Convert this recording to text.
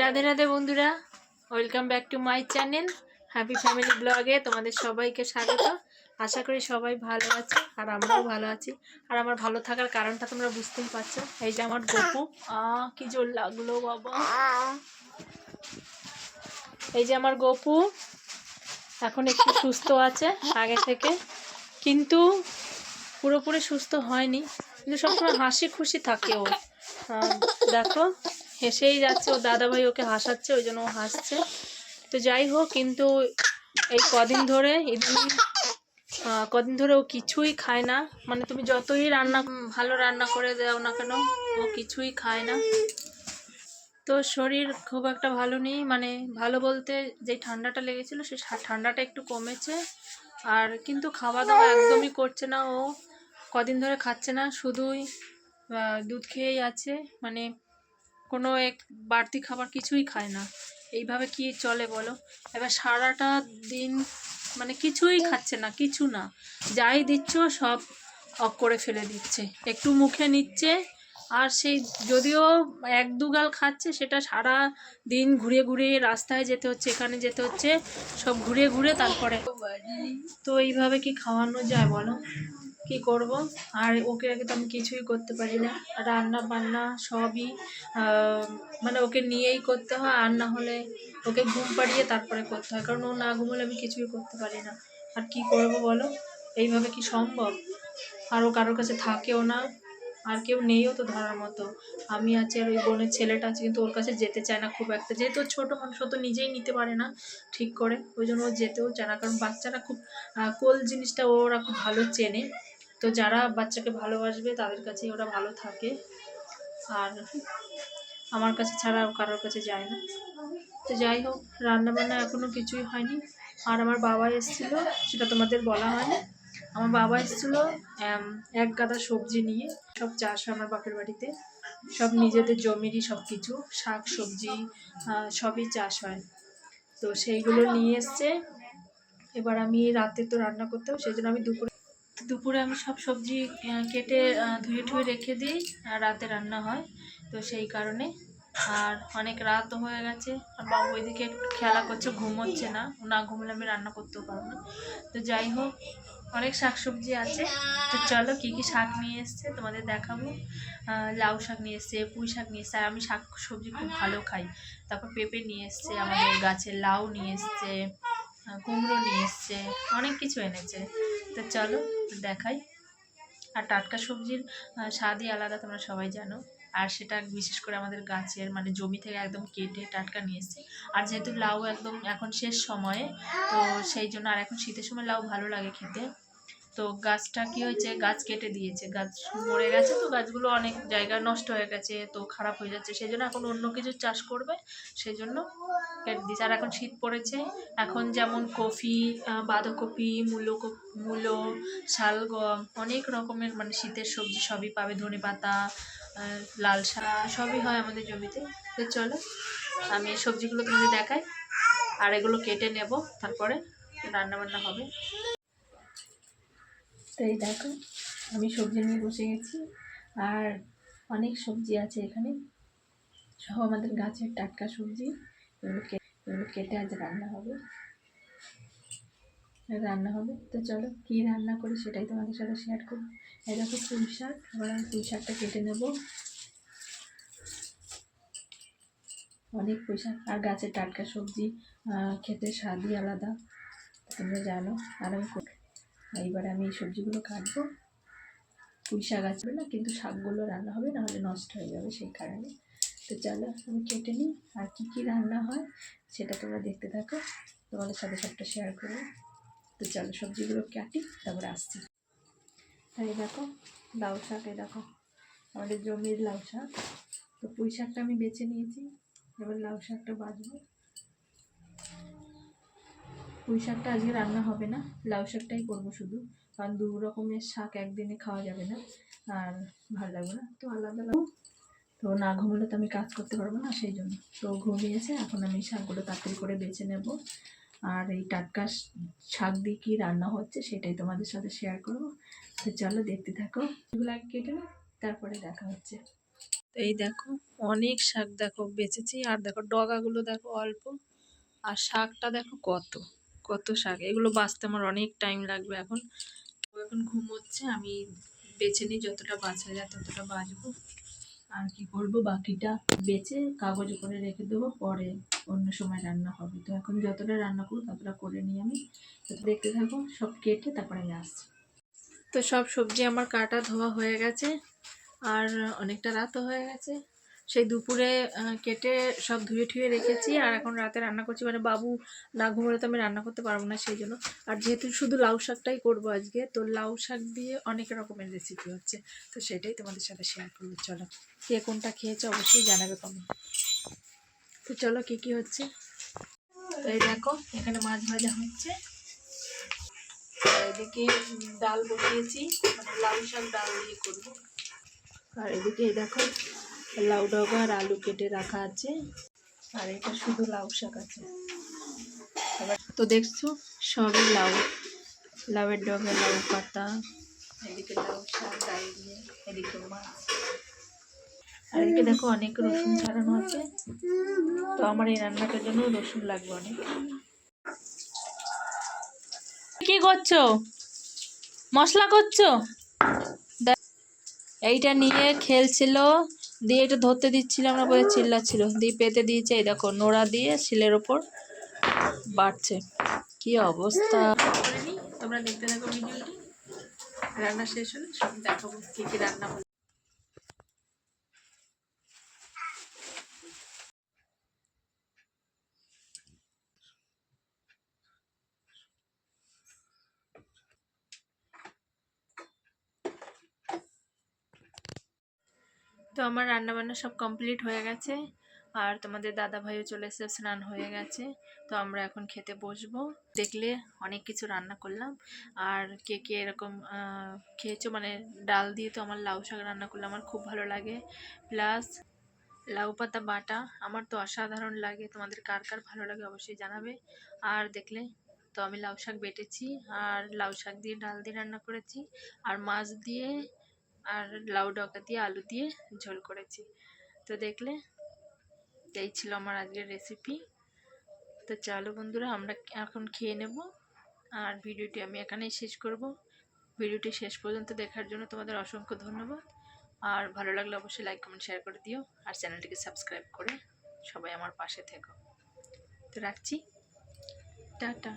রাধে রাধে বন্ধুরা, welcome back to my channel happy family ব্লগে তোমাদের সবাইকে স্বাগত। আশা করি সবাই ভালো আছে আর আমরাও ভালো আছি। আর আমার ভালো থাকার কারণটা তোমরা বুঝতেই পারছো। এই যে আমার গপু, কি জোর লাগলো বাবা। এই যে আমার গপু এখন একটু সুস্থ আছে আগে থেকে, কিন্তু পুরোপুরি সুস্থ হয়নি, কিন্তু সবসময় হাসি খুশি থাকে ও। দেখো হেসেই যাচ্ছে, ও দাদাভাই ওকে হাসাচ্ছে, ওই জন্য ও হাসছে। তো যাই হোক, কিন্তু এই কদিন ধরে ও কিছুই খায় না। মানে তুমি যতই ভালো রান্না করে দাও না কেন, ও কিছুই খায় না। তো শরীর খুব একটা ভালো নেই, মানে ভালো বলতে যে ঠান্ডাটা লেগেছিল সে ঠান্ডাটা একটু কমেছে। আর কিন্তু খাওয়া দাওয়া একদমই করছে না ও, কদিন ধরে খাচ্ছে না, শুধুই দুধ খেয়েই আছে। মানে কোনো এক বাড়তি খাবার কিছুই খায় না। এইভাবে কি চলে বলো? এবার সারাটা দিন মানে কিছুই খাচ্ছে না, কিছু না, যাই দিচ্ছ সব অফ করে ফেলে দিচ্ছে, একটু মুখে নিচ্ছে। আর সেই যদিও এক দুগাল খাচ্ছে, সেটা সারা দিন ঘুরে ঘুরে রাস্তায় যেতে হচ্ছে, এখানে যেতে হচ্ছে, সব ঘুরে ঘুরে তারপরে। তো এইভাবে কি খাওয়ানো যায় বলো? কি করব? আর ওকে আগে তো আমি কিছুই করতে পারি না, রান্না বান্না সবই মানে ওকে নিয়েই করতে হয়। আর না হলে ওকে ঘুম পাড়িয়ে তারপরে করতে হয়, কারণ ও না ঘুমলে আমি কিছুই করতে পারি না। আর কি করব বলো? এইভাবে কি সম্ভব? আর ও কারোর কাছে থাকেও না, আর কেউ নেইও তো ধরার মতো। আমি আছি আর ওই বোনের ছেলেটা আছে, কিন্তু ওর কাছে যেতে চায় না খুব একটা, যেহেতু ছোট মানুষ, ও তো নিজেই নিতে পারে না ঠিক করে, ওই জন্য ও যেতেও চায় না। কারণ বাচ্চারা খুব কোল জিনিসটা ওরা খুব ভালো চেনে। তো যারা বাচ্চাকে ভালোবাসবে তাদের কাছে ওরা ভালো থাকে, আর আমার কাছে ছাড়া কারোর কাছে যায় না। তো যাই হোক, রান্নাবান্না এখনও কিছুই হয়নি। আর আমার বাবা এসেছিলো, সেটা তোমাদের বলা হয়নি। আমার বাবা এসেছিলো এক গাদা সবজি নিয়ে। সব চাষ হয় আমার বাপের বাড়িতে, সব নিজেদের জমিরই সব কিছু, শাক সবজি সবই চাষ হয়। তো সেইগুলো নিয়ে এসছে। এবার আমি রাতে তো রান্না করতে হবে, সেই জন্য আমি দুপুরে আমি সব সবজি কেটে ধুয়ে ঠুয়ে রেখে দিই, আর রাতে রান্না হয়। তো সেই কারণে আর অনেক রাত হয়ে গেছে, আর বাবু ওইদিকে খেলা করছে, ঘুমোচ্ছে না, না ঘুমলে আমি রান্না করতেও পারবো না। তো যাই হোক, অনেক শাকসবজি আছে। তো চলো কী কী শাক নিয়ে এসছে তোমাদের দেখাবো। লাউ শাক নিয়ে এসছে, পুঁই শাক নিয়ে এসছে, আর আমি শাক সবজি খুব ভালো খাই। তারপর পেঁপে নিয়ে এসছে, আমাদের গাছের লাউ নিয়ে এসছে, কুমড়ো নিয়ে এসছে, অনেক কিছু এনেছে। তো চলো দেখাই। আর টাটকা সবজির স্বাদই আলাদা, তোমরা সবাই জানো। আর সেটা বিশেষ করে আমাদের গাছের মানে জমি থেকে একদম কেটে টাটকা নিয়ে এসছে। আর যেহেতু লাউ একদম এখন শেষ সময়ে, তো সেই জন্য, আর এখন শীতের সময় লাউ ভালো লাগে খেতে। তো গাছটা কি হয়েছে, গাছ কেটে দিয়েছে, গাছ মরে গেছে, তো গাছগুলো অনেক জায়গা নষ্ট হয়ে গেছে, তো খারাপ হয়ে যাচ্ছে, সেই জন্য এখন অন্য কিছু চাষ করবে, সেই জন্য কেটে দিয়েছে। আর এখন শীত পড়েছে, এখন যেমন কফি, বাঁধাকপি, মূলো, শালগম, অনেক রকমের মানে শীতের সবজি সবই পাবে, ধনেপাতা, লাল শাক সবই হয় আমাদের জমিতে। তো চলো আমি এই সবজিগুলো তোমাদের দেখাই, আর এগুলো কেটে নেব, তারপরে রান্নাবান্না হবে। তো এই দেখো, আমি সবজি নিয়ে বসে গেছি, আর অনেক সবজি আছে এখানে, সব আমাদের গাছের টাটকা সবজি। এগুলো কেটে আজ রান্না হবে। তো চলো কী রান্না করি সেটাই তোমাদের সাথে শেয়ার করবো। এই দেখো পুঁই শাক, এবার আমি পুঁই শাকটা কেটে নেব, অনেক পুঁই শাক। আর গাছের টাটকা সবজি খেতে স্বাদই আলাদা, তোমরা জানো। আর এইবারে আমি এই সবজিগুলো কাটবো। পুঁই শাক আসবে না, কিন্তু শাকগুলো রান্না হবে, নাহলে নষ্ট হয়ে যাবে, সেই কারণে। তো চলো আমি কেটে নিই, আর কী কী রান্না হয় সেটা তোমরা দেখতে থাকো, তোমাদের সাথে সবটা শেয়ার করবো। তো চলো সবজিগুলো কাটি, তারপরে আসছি। তাই দেখো লাউ শাক, এই দেখো আমাদের জমির লাউ শাক। তো পুঁই শাকটা আমি বেছে নিয়েছি, এবার লাউ শাকটা বাছবো। পুঁই শাকটা আজকে রান্না হবে না, লাউ শাকটাই করবো শুধু, কারণ দু রকমের শাক একদিনে খাওয়া যাবে না, আর ভালো লাগবে না, তো আলাদা আলাদা। তো না ঘুমলে তো আমি কাজ করতে পারবো না, সেই জন্য। তো ঘুমিয়েছে, এখন আমি শাকগুলো তাড়াতাড়ি করে বেছে নেব, আর এই টাটকা শাক দিয়ে কী রান্না হচ্ছে সেটাই তোমাদের সাথে শেয়ার করবো। তো চলো দেখতে থাকো, এগুলো আগে কেটে নাও, তারপরে দেখা হচ্ছে। এই দেখো অনেক শাক দেখো বেচেছি, আর দেখো ডগাগুলো দেখো অল্প, আর শাকটা দেখো কত কত শাক। এগুলো বাছতে আমার অনেক টাইম লাগবে। এখন ও এখন ঘুমোচ্ছে, আমি বেছে নিই, যতটা বাছা যায় ততটা বাছবো। আর কি করব, বাকিটা বেচে কাগজে করে রেখে দেবো, পরে অন্য সময় রান্না হবে। তো এখন যতটা রান্না করবো ততটা করে নিই আমি। তো দেখতে থাকো, সব কেটে তারপরে আমি আসছি। তো সব সবজি আমার কাটা ধোয়া হয়ে গেছে, আর অনেকটা রাতও হয়ে গেছে। সেই দুপুরে কেটে সব ধুয়ে ঠুয়ে রেখেছি, আর এখন রাতে রান্না করছি। মানে বাবু না ঘুমোলে তো আমি রান্না করতে পারবো না, সেই জন্য। আর যেহেতু শুধু লাউ শাকটাই করবো আজকে, তো লাউ শাক দিয়ে অনেক রকমের রেসিপি হচ্ছে, তো সেটাই তোমাদের সাথে শেয়ার করবো। চলো, কে কোনটা খেয়েছে অবশ্যই জানাবে কমেন্ট। তো চলো, কী কী হচ্ছে। তো এই দেখো, এখানে মাছ ভাজা হচ্ছে, আর এদিকে ডাল বসিয়েছি, মানে লাউ শাক ডাল দিয়ে করবো। আর এদিকে এই দেখো লাউ ডগা আর আলু কেটে রাখা আছে, আর এটা শুধু লাউ শাক আছে। এবার তো দেখছো সবই লাউ, লাউয়ের ডগা, লাউ পাতা, এদিকে লাউ শাক ডাল দিয়ে, এদিকে মাছ। আর এদিকে দেখো অনেক রসুন ছাড়ানো আছে, তো আমার এই রান্নাটার জন্য রসুন লাগবে অনেক। কি করছো, মশলা করছো? এইটা নিয়ে খেলছিল, দিয়ে এটা ধরতে দিচ্ছিল, আমরা বলে চিল্লাচ্ছিল, দিয়ে পেতে দিয়েছে। এই দেখো নোড়া দিয়ে শিলের ওপর বাড়ছে, কি অবস্থা। তোমরা দেখতে থাকো ভিডিওটি, রান্না শেষ হলে সব দেখাবো কি কি রান্না হলো। তো আমার রান্না বান্না সব কমপ্লিট হয়ে গেছে, আর তোমাদের দাদা ভাইও চলে এসে স্নান হয়ে গেছে। তো আমরা এখন খেতে বসবো। দেখলে অনেক কিছু রান্না করলাম, আর কে কে এরকম খেয়েছো, মানে ডাল দিয়ে তো আমার লাউ শাক রান্না করলে আমার খুব ভালো লাগে, প্লাস লাউ পাতা বাটা আমার তো অসাধারণ লাগে। তোমাদের কার কার ভালো লাগে অবশ্যই জানাবে। আর দেখলে তো আমি লাউ শাক বেটেছি, আর লাউ শাক দিয়ে ডাল দিয়ে রান্না করেছি, আর মাছ দিয়ে আর লাউ ডগা দিয়ে আলু দিয়ে ঝোল করেছি। তো দেখলে এই ছিল আমার আজকের রেসিপি। তো চলো বন্ধুরা, আমরা এখন খেয়ে নেব, আর ভিডিওটি আমি এখানেই শেষ করব। ভিডিওটি শেষ পর্যন্ত দেখার জন্য তোমাদের অসংখ্য ধন্যবাদ। আর ভালো লাগলে অবশ্যই লাইক কমেন্ট শেয়ার করে দিও, আর চ্যানেলটিকে সাবস্ক্রাইব করে সবাই আমার পাশে থেকো। তো রাখছি, টাটা।